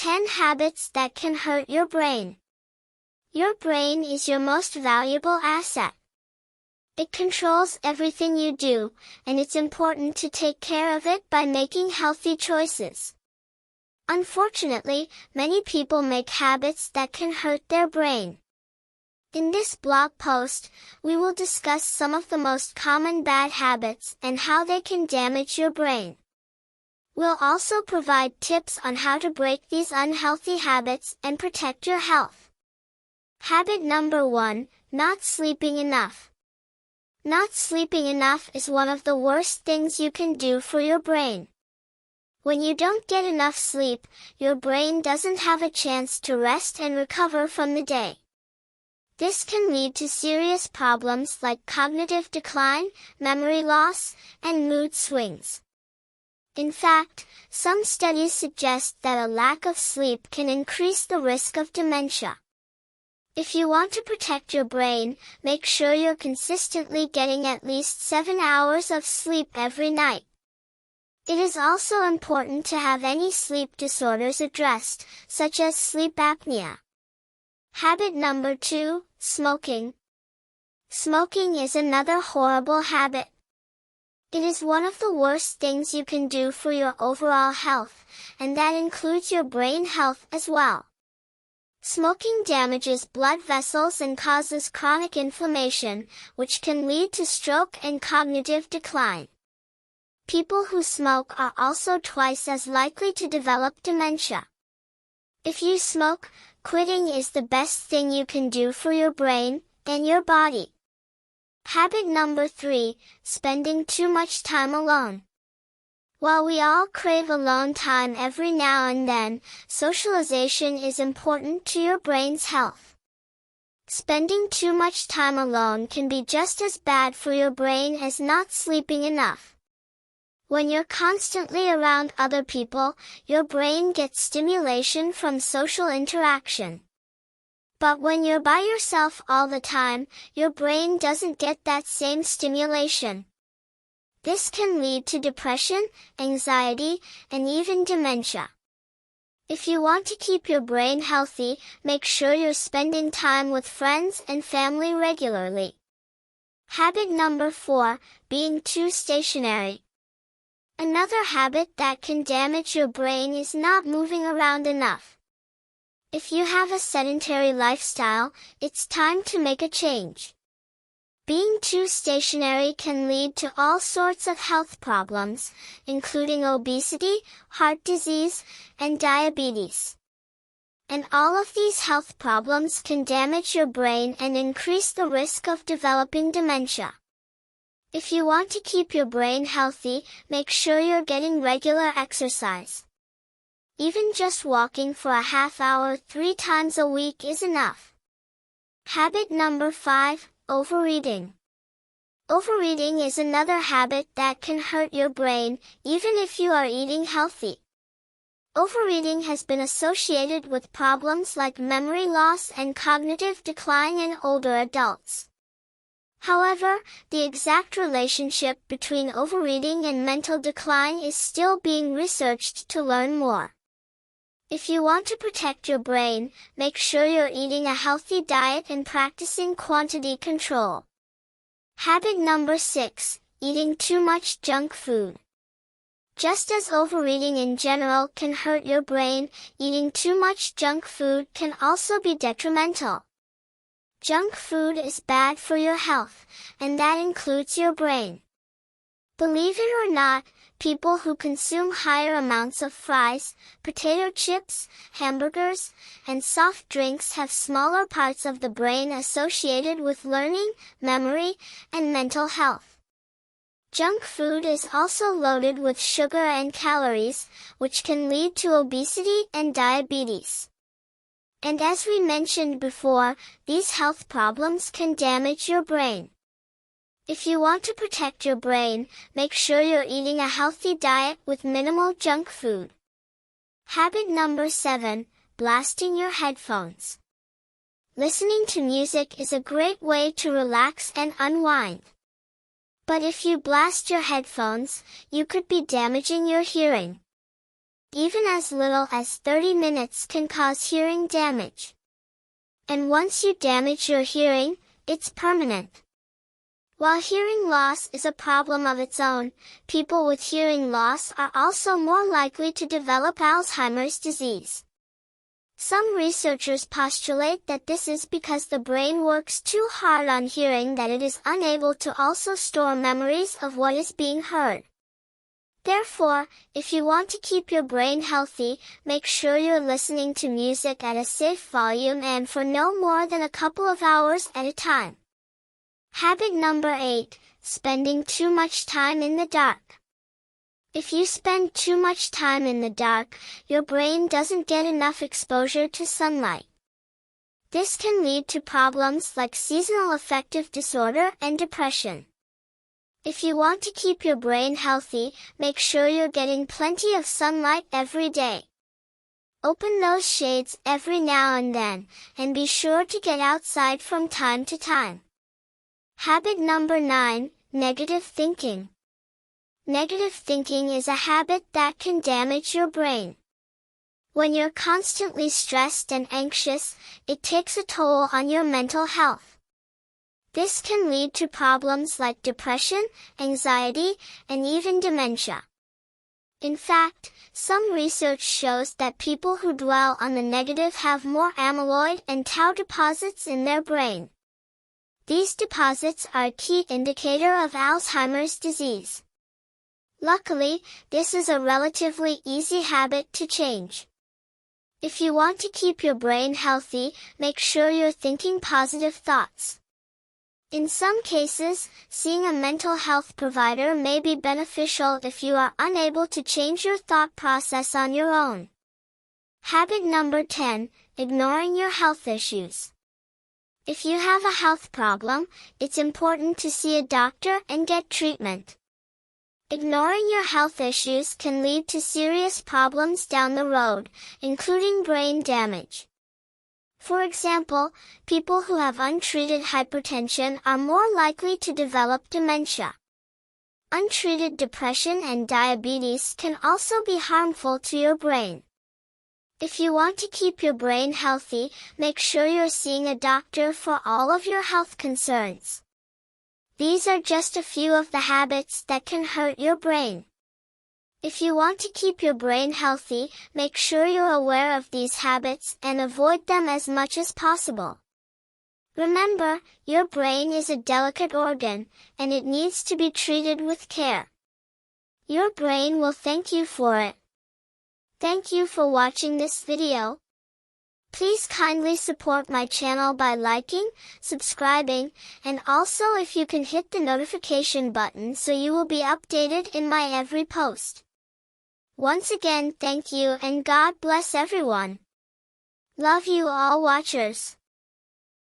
10 habits that can hurt your brain. Your brain is your most valuable asset. It controls everything you do, and it's important to take care of it by making healthy choices. Unfortunately, many people make habits that can hurt their brain. In this blog post, we will discuss some of the most common bad habits and how they can damage your brain. We'll also provide tips on how to break these unhealthy habits and protect your health. Habit number 1, not sleeping enough. Not sleeping enough is one of the worst things you can do for your brain. When you don't get enough sleep, your brain doesn't have a chance to rest and recover from the day. This can lead to serious problems like cognitive decline, memory loss, and mood swings. In fact, some studies suggest that a lack of sleep can increase the risk of dementia. If you want to protect your brain, make sure you're consistently getting at least 7 hours of sleep every night. It is also important to have any sleep disorders addressed, such as sleep apnea. Habit number 2, smoking. Smoking is another horrible habit. It is one of the worst things you can do for your overall health, and that includes your brain health as well. Smoking damages blood vessels and causes chronic inflammation, which can lead to stroke and cognitive decline. People who smoke are also twice as likely to develop dementia. If you smoke, quitting is the best thing you can do for your brain and your body. Habit number 3, spending too much time alone. While we all crave alone time every now and then, socialization is important to your brain's health. Spending too much time alone can be just as bad for your brain as not sleeping enough. When you're constantly around other people, your brain gets stimulation from social interaction. But when you're by yourself all the time, your brain doesn't get that same stimulation. This can lead to depression, anxiety, and even dementia. If you want to keep your brain healthy, make sure you're spending time with friends and family regularly. Habit number 4, being too stationary. Another habit that can damage your brain is not moving around enough. If you have a sedentary lifestyle, it's time to make a change. Being too stationary can lead to all sorts of health problems, including obesity, heart disease, and diabetes. And all of these health problems can damage your brain and increase the risk of developing dementia. If you want to keep your brain healthy, make sure you're getting regular exercise. Even just walking for a half hour 3 times a week is enough. Habit number 5, overeating. Overeating is another habit that can hurt your brain, even if you are eating healthy. Overeating has been associated with problems like memory loss and cognitive decline in older adults. However, the exact relationship between overeating and mental decline is still being researched to learn more. If you want to protect your brain, make sure you're eating a healthy diet and practicing quantity control. Habit number 6, eating too much junk food. Just as overeating in general can hurt your brain, eating too much junk food can also be detrimental. Junk food is bad for your health, and that includes your brain. Believe it or not, people who consume higher amounts of fries, potato chips, hamburgers, and soft drinks have smaller parts of the brain associated with learning, memory, and mental health. Junk food is also loaded with sugar and calories, which can lead to obesity and diabetes. And as we mentioned before, these health problems can damage your brain. If you want to protect your brain, make sure you're eating a healthy diet with minimal junk food. Habit number 7, blasting your headphones. Listening to music is a great way to relax and unwind. But if you blast your headphones, you could be damaging your hearing. even as little as 30 minutes can cause hearing damage. And once you damage your hearing, it's permanent. While hearing loss is a problem of its own, people with hearing loss are also more likely to develop Alzheimer's disease. Some researchers postulate that this is because the brain works too hard on hearing that it is unable to also store memories of what is being heard. Therefore, if you want to keep your brain healthy, make sure you're listening to music at a safe volume and for no more than a couple of hours at a time. Habit number 8, spending too much time in the dark. If you spend too much time in the dark, your brain doesn't get enough exposure to sunlight. This can lead to problems like seasonal affective disorder and depression. If you want to keep your brain healthy, make sure you're getting plenty of sunlight every day. Open those shades every now and then, and be sure to get outside from time to time. Habit number 9, negative thinking. Negative thinking is a habit that can damage your brain. When you're constantly stressed and anxious, it takes a toll on your mental health. This can lead to problems like depression, anxiety, and even dementia. In fact, some research shows that people who dwell on the negative have more amyloid and tau deposits in their brain. These deposits are a key indicator of Alzheimer's disease. Luckily, this is a relatively easy habit to change. If you want to keep your brain healthy, make sure you're thinking positive thoughts. In some cases, seeing a mental health provider may be beneficial if you are unable to change your thought process on your own. Habit number 10, ignoring your health issues. If you have a health problem, it's important to see a doctor and get treatment. Ignoring your health issues can lead to serious problems down the road, including brain damage. For example, people who have untreated hypertension are more likely to develop dementia. Untreated depression and diabetes can also be harmful to your brain. If you want to keep your brain healthy, make sure you're seeing a doctor for all of your health concerns. These are just a few of the habits that can hurt your brain. If you want to keep your brain healthy, make sure you're aware of these habits and avoid them as much as possible. Remember, your brain is a delicate organ, and it needs to be treated with care. Your brain will thank you for it. Thank you for watching this video. Please kindly support my channel by liking, subscribing, and also if you can hit the notification button so you will be updated in my every post. Once again, thank you and God bless everyone. Love you all watchers.